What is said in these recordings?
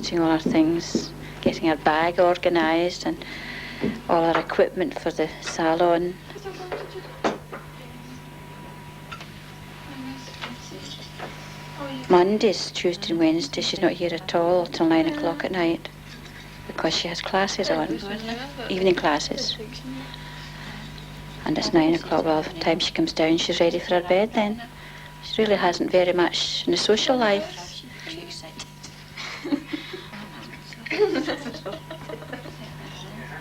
Doing all our things, getting our bag organised and all our equipment for the salon. Mondays, Tuesday and Wednesday, she's not here at all till 9 o'clock at night because she has classes on, evening classes. And it's 9 o'clock. Well, by the time she comes down, she's ready for her bed then. She really hasn't very much in a social life.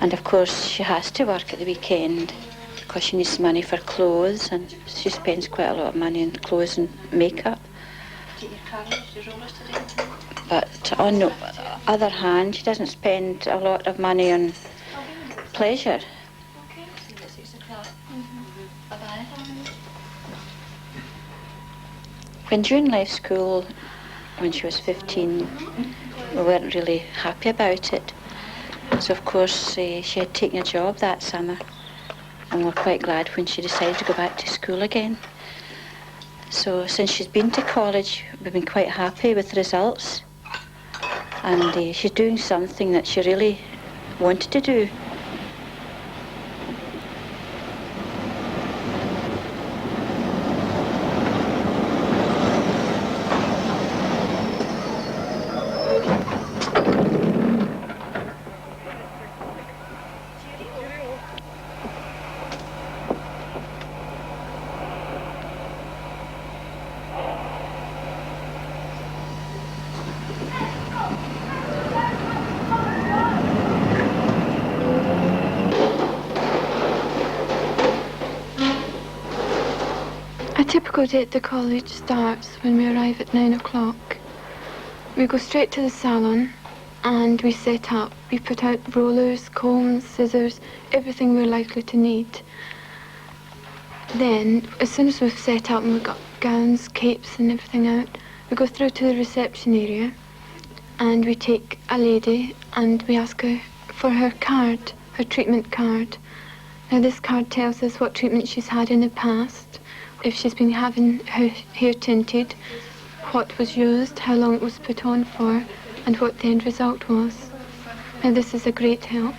And of course, she has to work at the weekend because she needs money for clothes, and she spends quite a lot of money on clothes and makeup. But on the other hand, she doesn't spend a lot of money on pleasure. When June left school, when she was 15, we weren't really happy about it. So of course she had taken a job that summer, and we were quite glad when she decided to go back to school again. So since she's been to college, we've been quite happy with the results, and she's doing something that she really wanted to do. A typical day at the college starts when we arrive at 9 o'clock. We go straight to the salon and we set up. We put out rollers, combs, scissors, everything we're likely to need. Then, as soon as we've set up and we've got gowns, capes and everything out, we go through to the reception area and we take a lady and we ask her for her card, her treatment card. Now this card tells us what treatment she's had in the past, if she's been having her hair tinted, what was used, how long it was put on for, and what the end result was. Now this is a great help.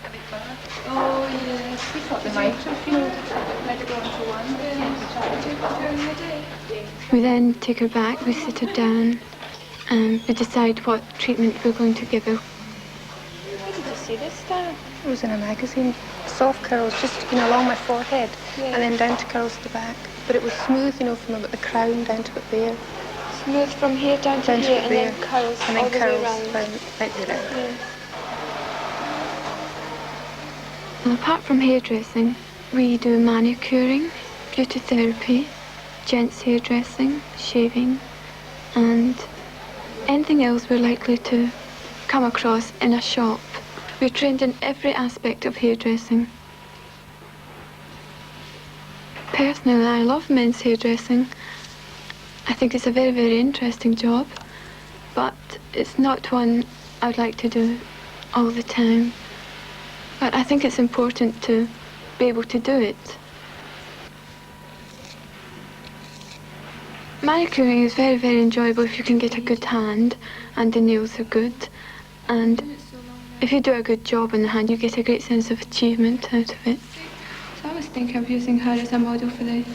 Oh yes, we thought they might have, let it go on for one. During the day. We then take her back, we sit her down, and we decide what treatment we're going to give her. Where did you see this, Dad? It was in a magazine. Soft curls, just along my forehead, and then down to curls to the back. But it was smooth, from about the crown down to about there. Smooth from here down to here, and then curls and then all the curls way around. Right there. Yeah. And apart from hairdressing, we do manicuring, beauty therapy, gents hairdressing, shaving, and anything else we're likely to come across in a shop. We're trained in every aspect of hairdressing. Personally, I love men's hairdressing. I think it's a very, very interesting job, but it's not one I'd like to do all the time. But I think it's important to be able to do it. Manicuring is very, very enjoyable if you can get a good hand and the nails are good. And if you do a good job on the hand, you get a great sense of achievement out of it. So I was thinking of using her as a model for the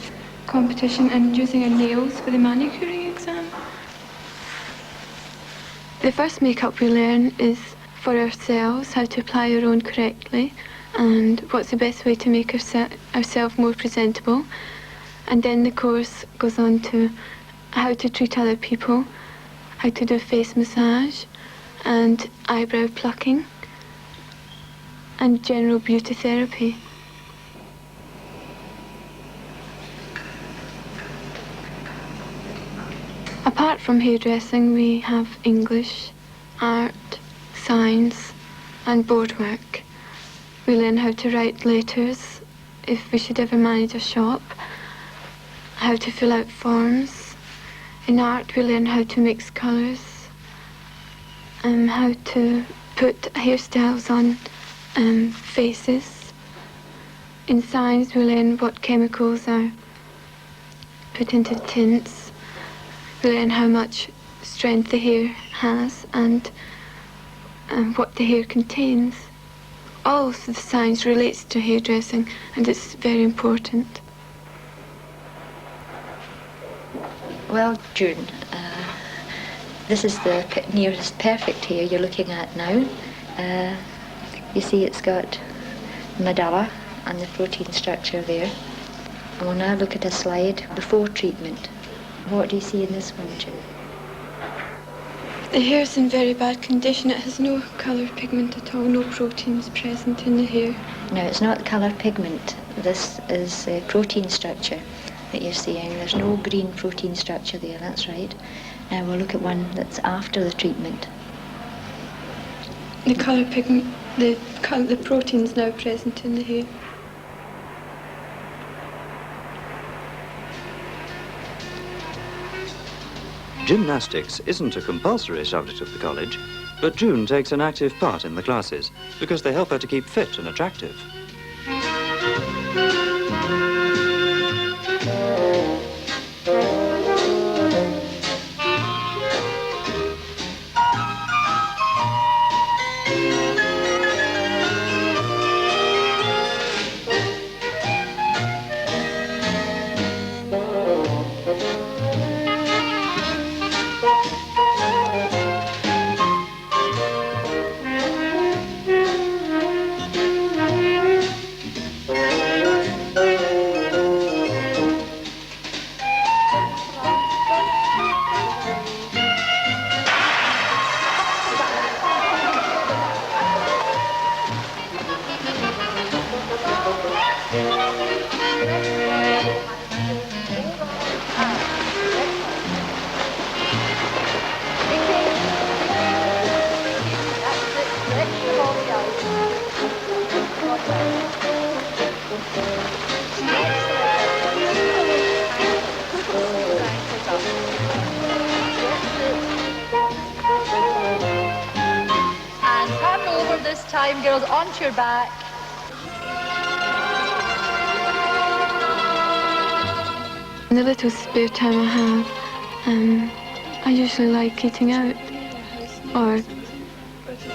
competition and using her nails for the manicuring exam. The first makeup we learn is for ourselves, how to apply our own correctly and what's the best way to make ourselves more presentable. And then the course goes on to how to treat other people, how to do face massage and eyebrow plucking and general beauty therapy. Apart from hairdressing, we have English, art, science and board work. We learn how to write letters if we should ever manage a shop, how to fill out forms. In art, we learn how to mix colours, and how to put hairstyles on faces. In science, we learn what chemicals are put into tints. We learn how much strength the hair has and and what the hair contains. All of the science relates to hairdressing, and it's very important. Well, June, this is the nearest perfect hair you're looking at now. You see it's got medulla and the protein structure there. And we'll now look at a slide before treatment. What do you see in this one, June? The hair's in very bad condition. It has no colour pigment at all, no proteins present in the hair. No, it's not colour pigment. This is protein structure that you're seeing. There's no green protein structure there, that's right. Now we'll look at one that's after the treatment. The colour pigment, the protein's now present in the hair. Gymnastics isn't a compulsory subject of the college, but June takes an active part in the classes because they help her to keep fit and attractive. And turn over this time, girls, onto your back. In the little spare time I have, I usually like eating out, or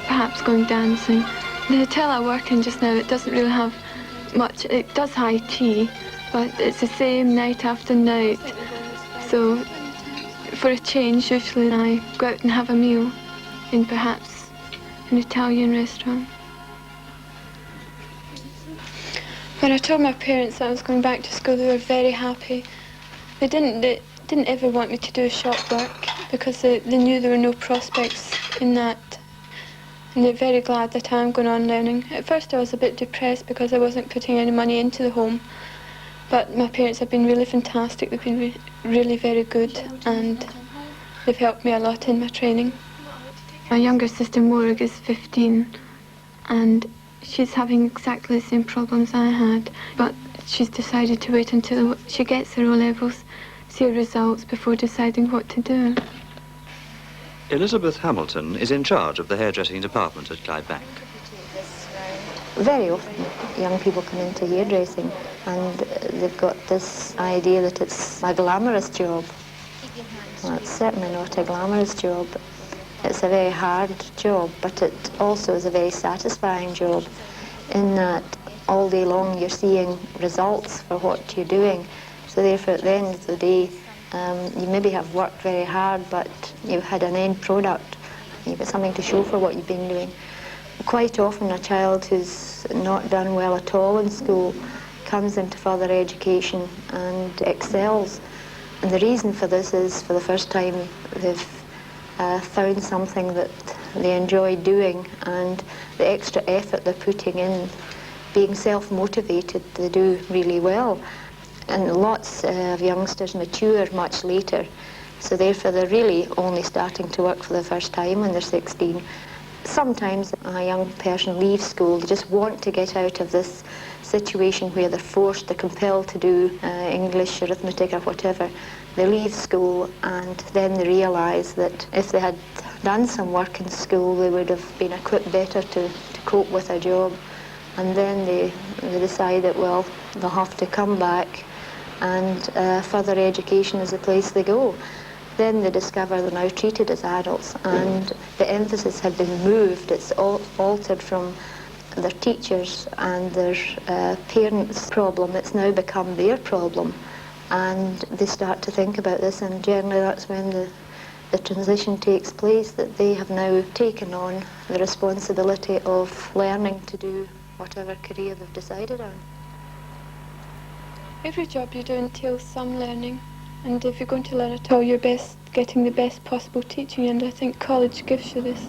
perhaps going dancing. The hotel I work in just now, it doesn't really have much. It does high tea, but it's the same night after night. So for a change, usually I go out and have a meal in perhaps an Italian restaurant. When I told my parents that I was going back to school, they were very happy. They didn't ever want me to do shop work because they knew there were no prospects in that. And they're very glad that I'm going on learning. At first I was a bit depressed because I wasn't putting any money into the home. But my parents have been really fantastic. They've been really very good, and they've helped me a lot in my training. My younger sister Morag is 15, and she's having exactly the same problems I had. But she's decided to wait until she gets her O-levels, see her results before deciding what to do. Elizabeth Hamilton is in charge of the hairdressing department at Clydebank. Very often young people come into hairdressing and they've got this idea that it's a glamorous job. Well, it's certainly not a glamorous job. It's a very hard job, but it also is a very satisfying job in that all day long you're seeing results for what you're doing. So therefore at the end of the day, you maybe have worked very hard, but you've had an end product. You've got something to show for what you've been doing. Quite often a child who's not done well at all in school comes into further education and excels. And the reason for this is, for the first time, they've found something that they enjoy doing, and the extra effort they're putting in, being self-motivated, they do really well. And lots of youngsters mature much later, so therefore they're really only starting to work for the first time when they're 16. Sometimes a young person leaves school, they just want to get out of this situation where they're forced, they're compelled to do English, arithmetic or whatever. They leave school and then they realise that if they had done some work in school, they would have been equipped better to cope with a job. And then they decide that, well, they'll have to come back, and further education is the place they go. Then they discover they're now treated as adults, and the emphasis had been moved. It's all altered from their teachers and their parents' problem. It's now become their problem, and they start to think about this, and generally that's when the transition takes place, that they have now taken on the responsibility of learning to do whatever career they've decided on. Every job you do entails some learning, and if you're going to learn at all, you're best getting the best possible teaching, and I think college gives you this.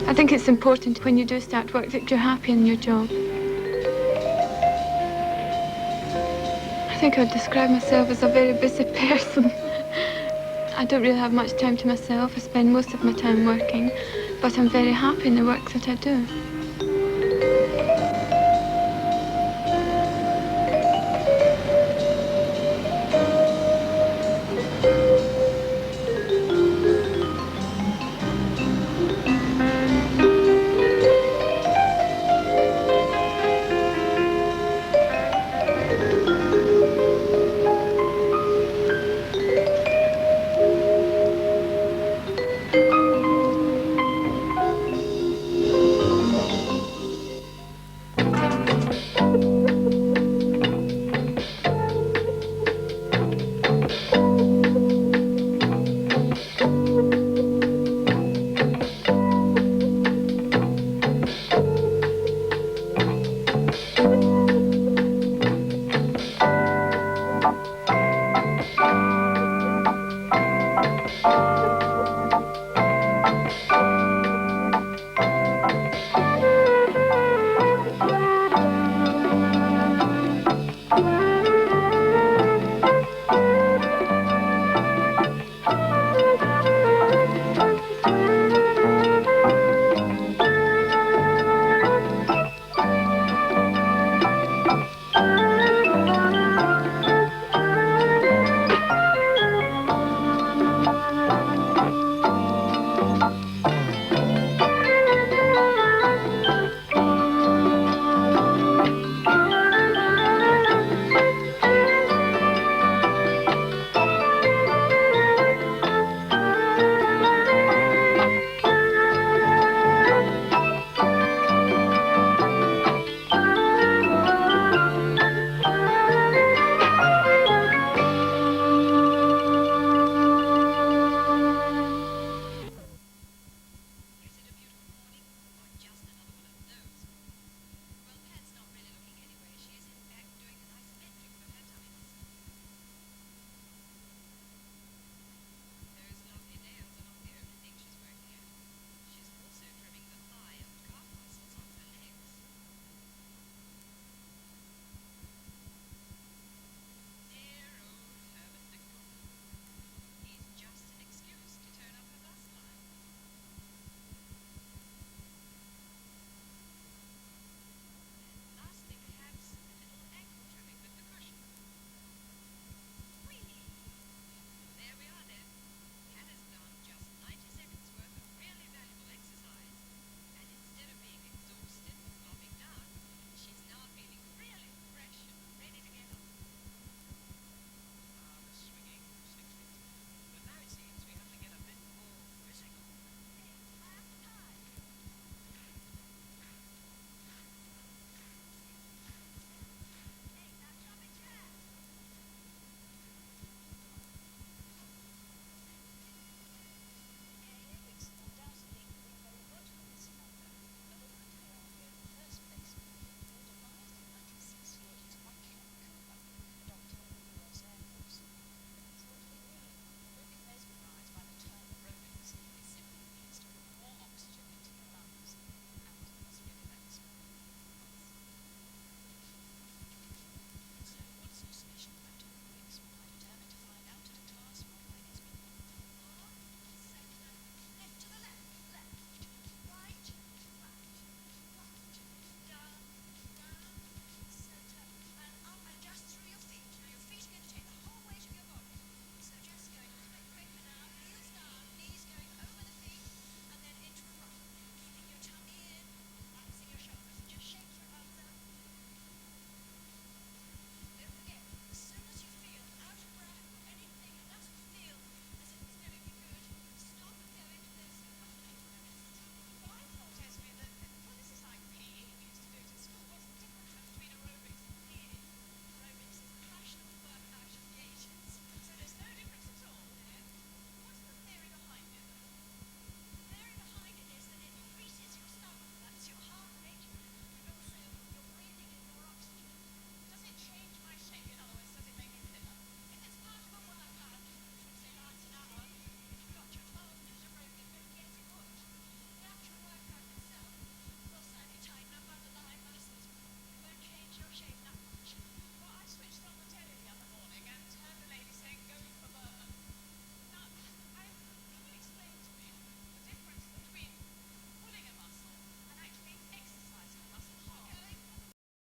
I think it's important when you do start work that you're happy in your job. I think I'd describe myself as a very busy person. I don't really have much time to myself. I spend most of my time working, but I'm very happy in the work that I do.